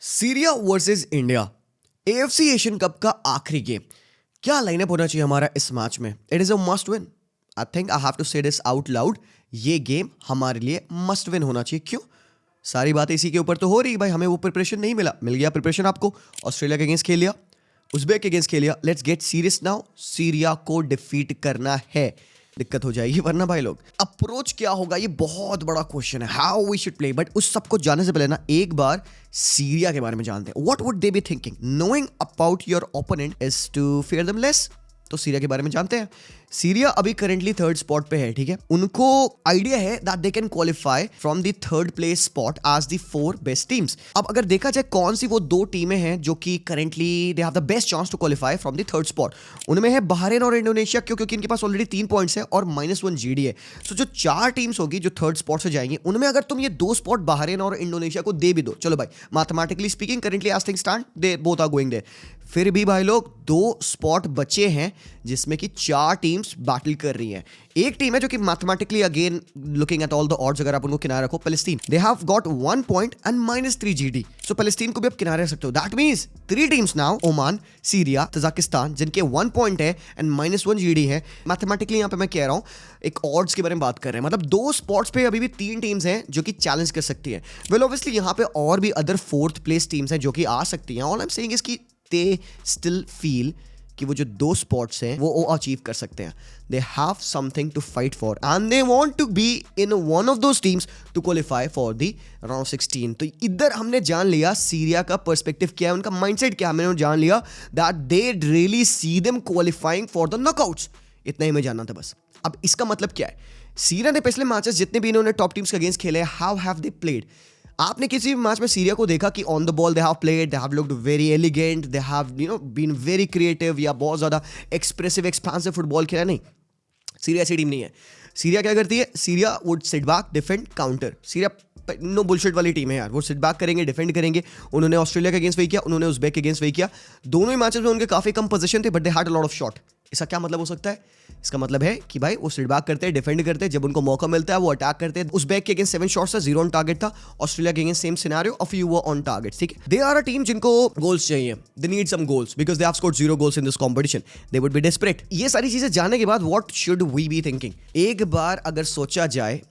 Syria versus India, AFC Asian cup का आखिरी game. क्या लाइनअप होना चाहिए हमारा इस मैच में? It is a must win. I think I have to say this out loud. ये गेम हमारे लिए मस्ट विन होना चाहिए। क्यों? सारी बातें इसी के ऊपर तो हो रही भाई। हमें वो प्रिपरेशन नहीं मिला, मिल गया प्रिपरेशन आपको। ऑस्ट्रेलिया के अगेंस्ट खेल लिया, उज्बेक के अगेंस्ट खेल लिया। Let's get serious now. Syria को डिफीट करना है, दिक्कत हो जाएगी वरना भाई लोग। अप्रोच क्या होगा, ये बहुत बड़ा क्वेश्चन है। How we should play, but उस सबको जानने से पहले ना एक बार सीरिया के बारे में जानते हैं। What would they be thinking? Knowing about your opponent is to fear them less. तो सीरिया के बारे में जानते हैं। सीरिया अभी करेंटली थर्ड स्पॉट पे है, ठीक है। उनको आइडिया है that they can qualify from the third place spot as the 4 best teams. अब अगर देखा जाए कौन सी वो 2 टीमें हैं जो कि currently they have the best chance to qualify from the third spot, उनमें है बहरीन और इंडोनेशिया। क्यों? क्योंकि इनके पास ऑलरेडी 3 पॉइंट्स है और -1 जीडी है। सो जो 4 टीम्स होगी जो थर्ड स्पॉट से जाएंगी, उनमें अगर तुम ये 2 स्पॉट बहरीन और इंडोनेशिया को दे भी दो, चलो भाई mathematically speaking currently as things stand they both are going there. फिर भी भाई लोग 2 स्पॉट बचे हैं जिसमें कि 4 टीम्स बैटल कर रही हैं। एक टीम है जो कि mathematically again looking at all the odds, अगर आप उनको किनारे रखो, Palestine, they have got 1 point and -3 GD. So Palestine को भी आप किनारे रख सकते हो। That means 3 teams now, Oman, Syria, Tajikistan, जिनके 1 पॉइंट है एंड -1 जीडी है। मैथमेटिकली यहां पे मैं कह रहा हूं एक ऑड्स के बारे में बात कर रहे हैं, मतलब 2 स्पॉट्स पे अभी भी 3 टीम्स हैं जो कि चैलेंज कर सकती है। वेल ऑब्वियसली यहां पे और भी अदर 4th प्लेस टीम्स हैं जो कि आ सकती हैं। All I am saying is कि दे स्टिल फील कि वो जो 2 स्पॉट्स हैं वो अचीव कर सकते हैं। They have something to fight for and they want to be in one of those teams to qualify for the round 16। तो इधर हमने जान लिया सीरिया का पर्सपेक्टिव क्या है, उनका माइंडसेट क्या है। हमने जान लिया that they really see them qualifying for the knockouts. इतना ही मैं जानना था बस। अब इसका मतलब क्या है? सीरिया ने पिछले मैचेस जितने भी इन्होंने टॉप टीम्स के अगेंस्ट खेले, हाउ हैव दे प्लेड? आपने किसी भी मैच में सीरिया को देखा कि on the ball they have played, they have looked very elegant, they have been very creative या बहुत ज़्यादा एक्सप्रेसिव एक्सपांसिव फुटबॉल खेला? नहीं, सीरिया ऐसी टीम नहीं है। सीरिया क्या करती है? Syria would sit back, defend, counter. Syria no bullshit वाली टीम है यार। वो सिट बैक करेंगे, डिफेंड करेंगे। उन्होंने ऑस्ट्रेलिया के अगेंस्ट वही किया, उन्होंने उज्बेक के अगेंस्ट वही किया। दोनों ही मैचेस में उनके काफी कम पोजीशन थे, but they had a lot of shot. इसका क्या मतलब हो सकता है? इसका मतलब है कि भाई वो सिट बैक करते हैं, डिफेंड करते हैं, जब उनको मौका मिलता है वो अटैक करते हैं। उज्बेक के अगेंस्ट 7 शॉट्स था, 0 ऑन टारगेट था। ऑस्ट्रेलिया के against same scenario, a few were on target. ठीक है, दे आर अ टीम जिनको गोल्स चाहिए। They need some goals because they have scored 0 goals in this competition. They would be desperate. ये सारी चीजें जानने के बाद what should we be thinking? एक बार अगर सोचा जाए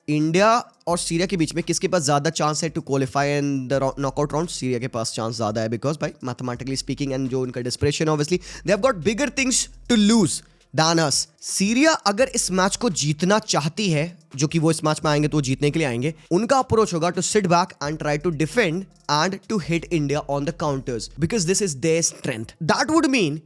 इंडिया और सीरिया के बीच में किसके पास ज्यादा चांस है to qualify in the knockout round, Syria के पास चांस ज्यादा है। बिकॉज भाई मैथमेटिकली स्पीकिंग एंड जो उनका desperation, obviously they have got bigger things to lose than us। सीरिया अगर इस मैच को जीतना चाहती है, जो कि वो इस मैच में आएंगे तो वो जीतने के लिए आएंगे, उनका अप्रोच होगा to sit back and try to defend and to hit India on the counters because this is their strength. That would mean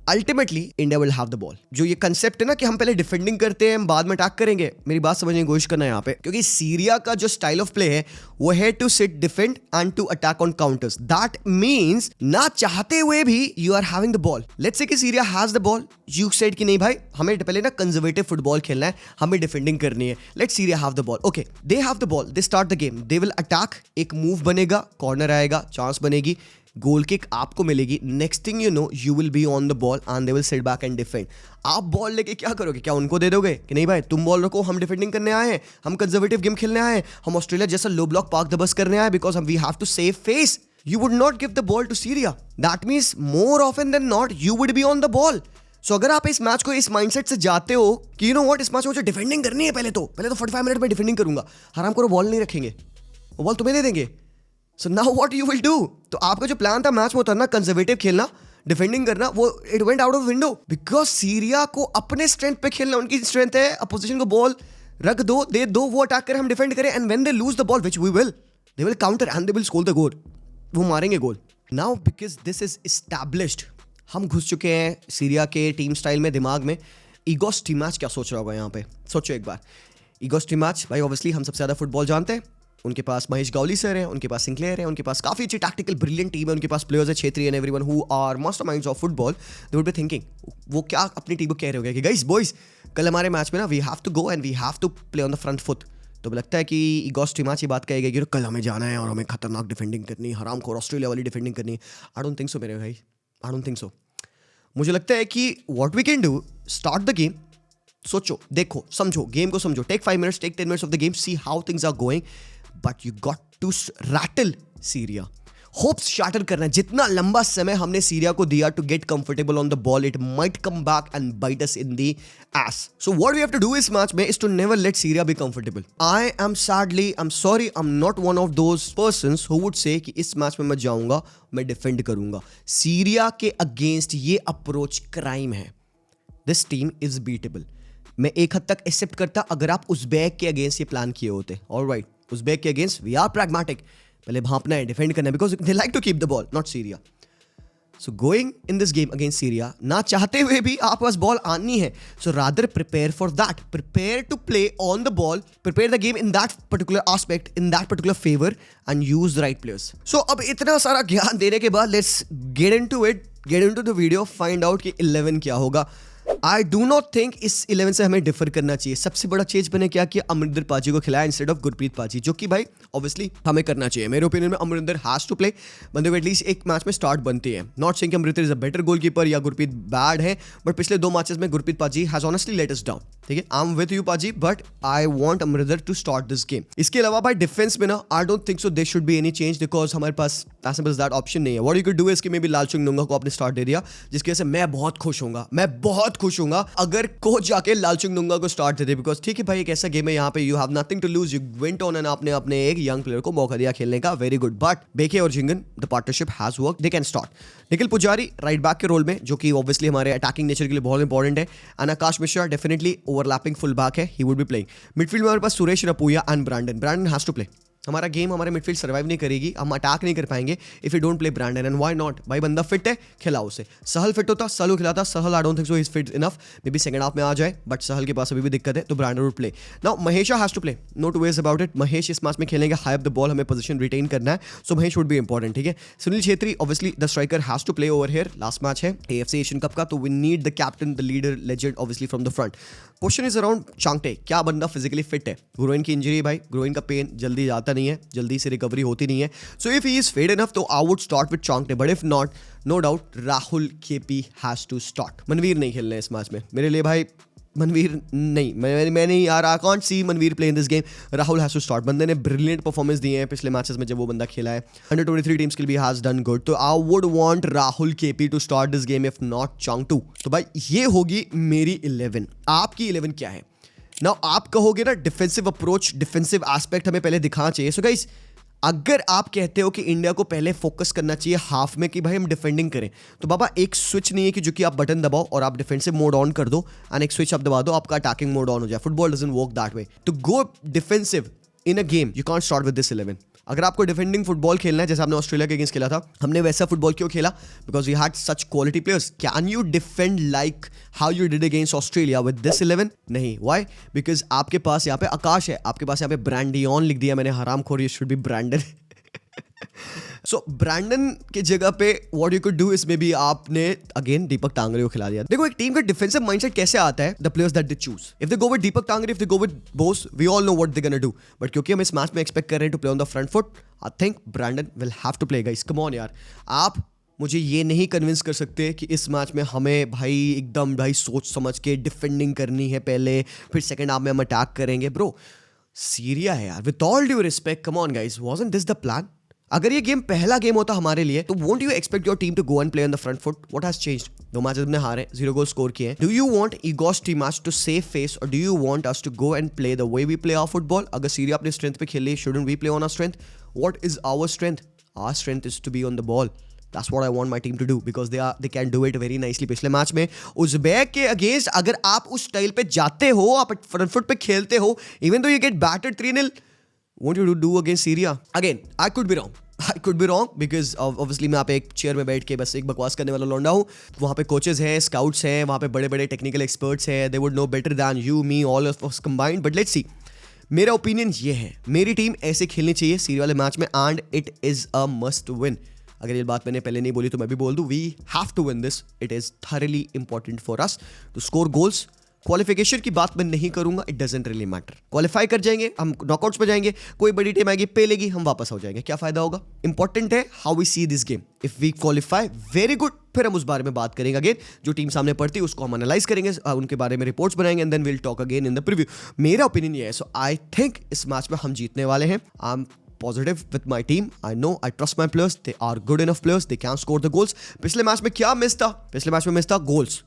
ultimately India will have the ball. जो ये कंसेप्ट है ना कि हम पहले डिफेंडिंग करते हैं बाद में अटैक करेंगे, मेरी बात समझने की कोशिश करना है यहाँ पे। क्योंकि सीरिया का जो स्टाइल ऑफ प्ले है वो है to sit, defend and to attack on counters. That means ना चाहते हुए भी you are having the ball. Let's say कि Syria has the ball, you said कि नहीं भाई हमें पहले ना कंजर्वेटिव फुटबॉल खेलना है, हमें डिफेंडिंग करनी है। Let's Syria have the ball, okay they have the ball, they start the game, they will attack. एक मूव बनेगा, कॉर्नर आएगा, चांस बनेगी, गोल किक आपको मिलेगी। Next thing you know you will be on the ball and they will sit back and defend. आप ball लेके क्या करोगे? क्या उनको दे दोगे कि नहीं भाई तुम बॉल रखो, हम डिफेंडिंग करने आए हैं, हम कंजर्वेटिव गेम खेलने आए हैं, हम ऑस्ट्रेलिया जैसा लो ब्लॉक पार्क दबस करने आए because we have to save face. You would not give the ball to Syria. That means more often than not you would be on the ball. So अगर आप इस match को इस mindset से जाते हो कि यू नो व्हाट, इस मैच में मुझे डिफेंडिंग करनी है, पहले तो 45 मिनट में डिफेंडिंग करूंगा, आराम करो, बॉल नहीं रखेंगे, वो बॉल तुम्हें दे देंगे। So now what you will do? तो आपका जो प्लान था मैच में उतरना, कंजर्वेटिव खेलना, डिफेंडिंग करना, वो it went out of window because Syria को अपने स्ट्रेंथ पे खेलना। उनकी स्ट्रेंथ है अपोजिशन को बॉल रख दो, दे दो, वो अटैक करें, हम डिफेंड करें, and when they lose the ball which we will, they will counter and they will score the goal. वो मारेंगे goal. Now because this is established, हम घुस चुके हैं सीरिया के टीम स्टाइल में, दिमाग में। ईगो स्टिमाच क्या सोच रहा होगा यहाँ पे? सोचो एक बार। ईगो स्टिमाच भाई ऑब्वियसली हम सबसे ज्यादा फुटबॉल जानते हैं। उनके पास महेश गौली सर हैं, उनके पास सिंक्लेयर है, उनके पास काफी अच्छी टैक्टिकल ब्रिलियंट टीम है, उनके पास प्लेयर्स है, Chhetri and everyone who are masterminds of football. They would be thinking, वो क्या अपनी टीम को कह रहे होंगे कि गाइस बॉयज कल हमारे मैच में ना we have to go and we have to play on the front foot. तो लगता है कि ईगोस टिमाच ये बात कहेगा कि कल हमें जाना है और हमें खतरनाक डिफेंडिंग करनी है, हराम खोर ऑस्ट्रेलिया वाली डिफेंडिंग करनी है। आई डोंट थिंक सो मेरे भाई, आई डोंट थिंक सो। मुझे लगता है कि what we can do, start the game, सोचो, देखो, समझो, गेम को समझो, take 5 minutes, take 10 minutes of the game, see how things are going, but you got to rattle Syria. Hopes shatter करना है। जितना लंबा समय हमने सीरिया को दिया to get comfortable on the ball, it might come back and bite us in the ass. So what we have to do इस match में is to never let Syria be comfortable. I am sorry, I am not one of those persons who would say कि इस match में मैं जाऊंगा, मैं defend करूंगा। Syria के अगेंस्ट ये अप्रोच क्राइम है। This team is beatable. मैं एक हद तक एक्सेप्ट करता अगर आप उज़्बेक के अगेंस्ट ये प्लान किए होते। ऑलराइट, उज़्बेक के अगेंस्ट वी आर प्रैग्मेटिक, पहले भापना है, डिफेंड करना है, because they like to keep the ball, not Syria. So going in this game against Syria, ना चाहते हुए भी आपके पास बॉल आनी है। So rather prepare for that, prepare to play on the ball, prepare the game in that particular aspect, in that particular favour and use the right players. सो अब इतना सारा ज्ञान देने के बाद let's get into it, get into the video, find out कि 11 क्या होगा। आई डू नॉट थिंक इस 11 से हमें डिफर करना चाहिए। सबसे बड़ा चेंज मैंने क्या किया, अमरिंदर पाजी को खिलाया इंस्टेड ऑफ गुरप्रीत पाजी, जो कि भाई ऑब्वियसली हमें करना चाहिए। मेरे ओपिनियन में अमरिंदर हैज टू प्ले, बंदे को एटलीस्ट एक मैच में स्टार्ट बनती है। नॉट सेइंग कि Amarinder is a better goalkeeper या गुरप्रीत बैड है, बट पिछले 2 मैचेस में Gurpreet paaji has honestly let us down. ठीक है, I am with you paaji, but I want Amrinder to start this game. इसके अलावा भाई डिफेंस में ना I don't think so there should be any change, because हमारे पास ऐसे बस दैट ऑप्शन नहीं है। What you could do is कि मे बी लालचुंग नुंगा को आपने स्टार्ट दे दिया, जिसकी वजह से मैं बहुत खुश होऊंगा अगर कोच जाके लालचुंग नुंगा को स्टार्ट दे दे, बिकॉज ठीक है भाई एक ऐसा गेम है यहाँ पे you have nothing to lose, you went on and आपने अपने एक यंग प्लेयर को मौका दिया खेलने का, वेरी गुड। बट बेके और Jhingan the partnership has work, they can start. Nikhil पुजारी राइट बैक के रोल में, जो कि ऑब्वियसली हमारे अटैकिंग नेचर के लिए बहुत इंपॉर्टेंट है, and Akash Mishra definitely overlapping full back है, he would be playing. Midfield में हमारे पास Suresh Apuia and Brandon has to play. हमारा गेम, हमारे मिडफील्ड सर्वाइव नहीं करेगी, हम अटैक नहीं कर पाएंगे if you don't play Brandon, and why not भाई, बंदा फिट है, खिलाओ उसे। सहल फिट होता, सहल खिलाता, Sahal I don't think so is fit enough, maybe second half में आ जाए, बट सहल के पास अभी भी दिक्कत है, तो Brandon would play. Now Mahesh has to play, no two ways about it. Mahesh इस मैच में खेलेंगे, हाई अप द बॉल, हमें पोजीशन रिटेन करना है, so Mahesh would be important. ठीक है, Sunil Chhetri obviously the striker has to play over here, last match है AFC Asian cup का, तो we need the captain, the leader, legend obviously from the front. Question is around Chhangte, क्या बंदा physically fit है? Groin की injury भाई, groin का pen जल्दी जाता नहीं है, जल्दी से रिकवरी होती नहीं है, so if he is fit enough तो I would start with Chhangte, but if not, no doubt Rahul KP has to start. Manvir नहीं खेलना है इस मैच में मेरे लिए भाई, मनवीर नहीं, मैं नहीं यार, I can't see Manveer play in this game. Rahul has to start, बंदे ने ब्रिलियंट परफॉर्मेंस दिए हैं पिछले मैचेस में जब वो बंदा खेला है, 123 टीम्स के लिए भी हैज डन गुड, तो I would want Rahul KP to start this game if not Chhangte. तो भाई ये होगी मेरी 11। आपकी 11 क्या है? नाउ आप कहोगे ना डिफेंसिव अप्रोच, डिफेंसिव एस्पेक्ट हमें पहले दिखाना चाहिए। सो गाइस, अगर आप कहते हो कि इंडिया को पहले फोकस करना चाहिए हाफ में कि भाई हम डिफेंडिंग करें, तो बाबा एक स्विच नहीं है कि जो कि आप बटन दबाओ और आप डिफेंसिव मोड ऑन कर दो, एंड एक स्विच आप दबा दो, आपका अटैकिंग मोड ऑन हो जाए। Football doesn't work that way. तो go defensive in a game, you can't start with this 11। अगर आपको डिफेंडिंग फुटबॉल खेलना है, जैसे आपने ऑस्ट्रेलिया के अगेंस्ट खेला था, हमने वैसा फुटबॉल क्यों खेला? Because we had such quality players. Can you defend like how you did against Australia with this 11? नहीं। व्हाई? बिकॉज आपके पास यहाँ पे आकाश है, आपके पास यहाँ पे ब्रांडियन लिख दिया मैंने, हरामखोर, ये should be Brandon. So Brandon की जगह पे what you could do is may be आपने अगेन दीपक टांगरे को खिला दिया। देखो एक टीम का डिफेंसिव माइंडसेट कैसे आता है, the players that they choose. If they go with Deepak Tangri, if they go with Bose, we all know what they gonna do, but क्योंकि हम इस मैच में एक्सपेक्ट कर रहे हैं to play on the front foot, I think Brandon will have to play. Guys come on यार, आप मुझे ये नहीं कन्विंस कर सकते कि इस मैच में हमें भाई एकदम भाई सोच समझ के डिफेंडिंग करनी है पहले, फिर सेकंड हाफ में हम अटैक करेंगे। ब्रो सीरिया है यार, with all due respect, come on guys, wasn't this the plan? अगर ये गेम पहला गेम होता हमारे लिए, तो won't you expect your team to go and play on the front foot? What has changed? 2 matches हमने हारे, 0 गोल स्कोर किए। Do you want Igor's team match to save face, और do you want us to go and play the way we play our football? अगर Syria अपने strength पे खेल रही, shouldn't we play on our strength? What is our strength? Our strength is to be on the ball. That's what I want my team to do because they can do it very nicely. पिछले match में Uzbek के against अगर आप उस style पे जाते हो, आप फ्रंट फुट पे खेलते हो, even though you get battered 3-0, won't you do against Syria? Again, I could be wrong because obviously मैं यहाँ पे एक चेयर में बैठ के बस एक बकवास करने वाला लौंडा हूँ। वहाँ पे कोचेस हैं, स्काउट्स हैं, वहाँ पे बड़े बड़े टेक्निकल एक्सपर्ट्स हैं, they would know better than you, me, all of us combined. But let's see. मेरा ओपिनियन ये है, मेरी टीम ऐसे खेलनी चाहिए सीरिया वाले मैच में, and it is a must win. अगर ये बात मैंने पहले नहीं बोली तो मैं भी बोल दूं, we have to win this, it is thoroughly important for us to score goals. Qualification की बात मैं नहीं करूंगा, it doesn't really matter. Qualify कर जाएंगे, हम नॉकआउट्स पे जाएंगे, कोई बड़ी टीम आएगी, पे लेगी, हम वापस हो जाएंगे, क्या फायदा होगा? इंपॉर्टेंट है how we see this game. If we qualify, very good, फिर हम उस बारे में बात करेंगे अगेन। जो टीम सामने पड़ती है उसको हम एनालाइज करेंगे, उनके बारे में रिपोर्ट्स बनाएंगे, and then will talk again in the preview. मेरा ओपिनियन ये है, सो आई थिंक इस मैच में हम जीतने वाले हैं। I am positive with my team. I know, I trust my players. They are good enough players. They can score the goals. पिछले मैच में क्या मिस था? पिछले मैच में मिस था गोल्स.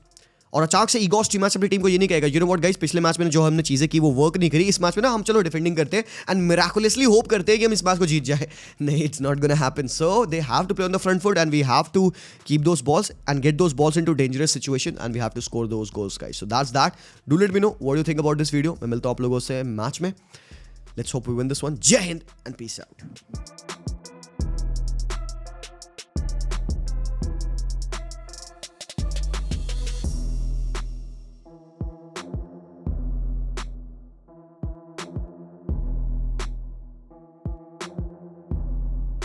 और अचानक से ईगो मैच अपनी टीम को ये नहीं कहेगा, यू नो व्हाट गाइस, पिछले मैच में जो हमने चीजें की वो वर्क नहीं करी, इस मैच में ना हम चलो डिफेंडिंग करते हैं एंड मिराकुलसली होप करते हैं कि हम इस मैच को जीत जाए. नहीं, it's not gonna happen. So they have to play on the front foot and we have to keep those balls and get those balls into dangerous situation and we have to score those goals guys. So that's that. Do let me know what you think about this video. मैं मिलता हूं आप लोगों से match में. Let's hope we win this one. जय हिंद and peace out.